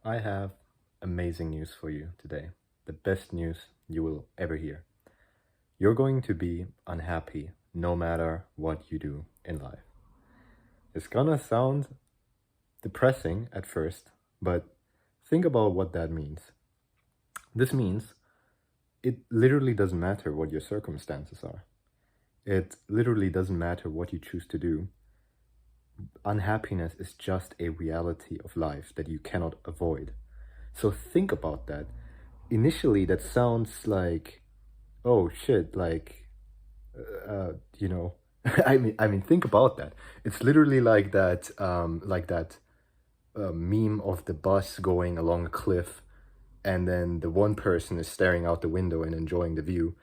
I have amazing news for you today. The best news you will ever hear. You're going to be unhappy no matter what you do in life. It's gonna sound depressing at first, but think about what that means. This means it literally doesn't matter what your circumstances are. It literally doesn't matter what you choose to do. Unhappiness is just a reality of life that you cannot avoid. So think about that. Initially, that sounds like, oh shit, like, you know, I mean, think about that. It's literally like that meme of the bus going along a cliff, and then the one person is staring out the window and enjoying the view,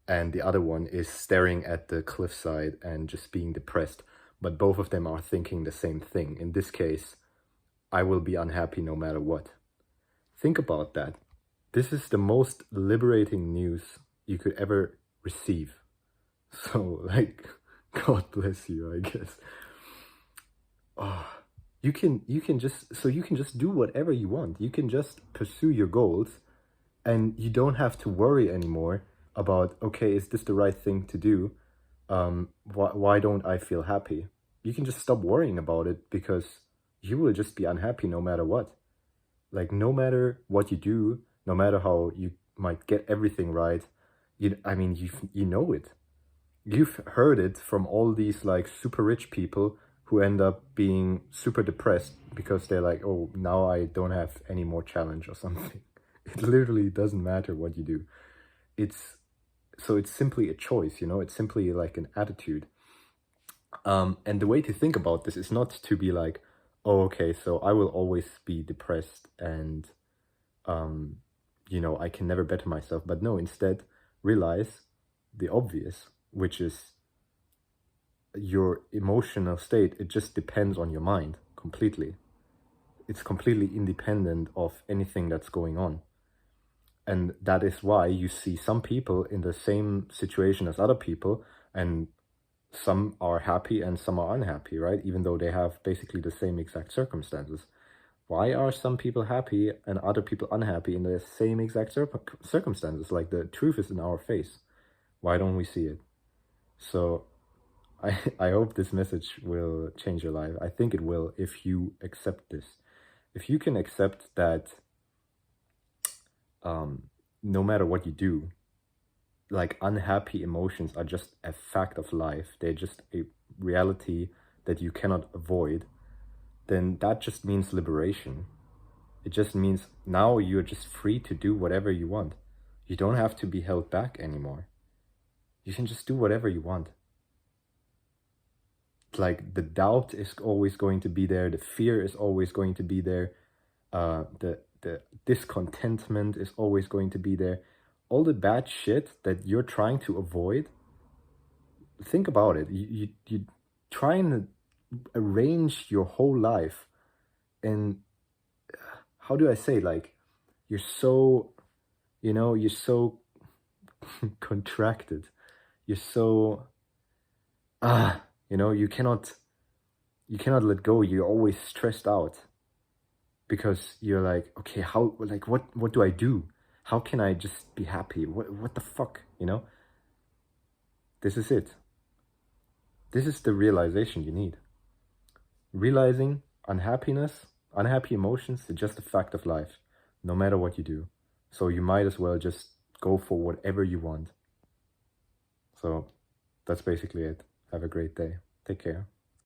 and the other one is staring at the cliffside and just being depressed. But both of them are thinking the same thing. In this case, I will be unhappy no matter what. Think about that. This is the most liberating news you could ever receive. So, like, God bless you, I guess. Oh, you can just do whatever you want. You can just pursue your goals, and you don't have to worry anymore about, okay, is this the right thing to do? Why don't I feel happy? You can just stop worrying about it because you will just be unhappy no matter what. Like, no matter what you do, no matter how you might get everything right, you know it. You've heard it from all these like super rich people who end up being super depressed because they're like, oh, now I don't have any more challenge or something. It literally doesn't matter what you do. It's it's simply a choice, it's simply like an attitude. And the way to think about this is not to be like, oh, okay, so I will always be depressed and um, I can never better myself. But no, instead, realize the obvious, which is your emotional state. It just depends on your mind completely. It's completely independent of anything that's going on. And that is why you see some people in the same situation as other people, and some are happy and some are unhappy, right? Even though they have basically the same exact circumstances. Why are some people happy and other people unhappy in the same exact circumstances? Like, the truth is in our face. Why don't we see it? So I hope this message will change your life. I think it will if you accept this. If you can accept that no matter what you do, like, unhappy emotions are just a fact of life. They're just a reality that you cannot avoid. Then that just means liberation. It just means now you're just free to do whatever you want. You don't have to be held back anymore. You can just do whatever you want. Like, the doubt is always going to be there. The fear is always going to be there. The discontentment is always going to be there. All the bad shit that you're trying to avoid, think about it. You try and arrange your whole life, and how do I say, like, you're so, you're so contracted. You're so, you cannot let go. You're always stressed out because you're like, okay, how, like, what do I do? How can I just be happy? What the fuck, This is it. This is the realization you need. Realizing unhappy emotions is just a fact of life, no matter what you do. So you might as well just go for whatever you want. So that's basically it. Have a great day. Take care.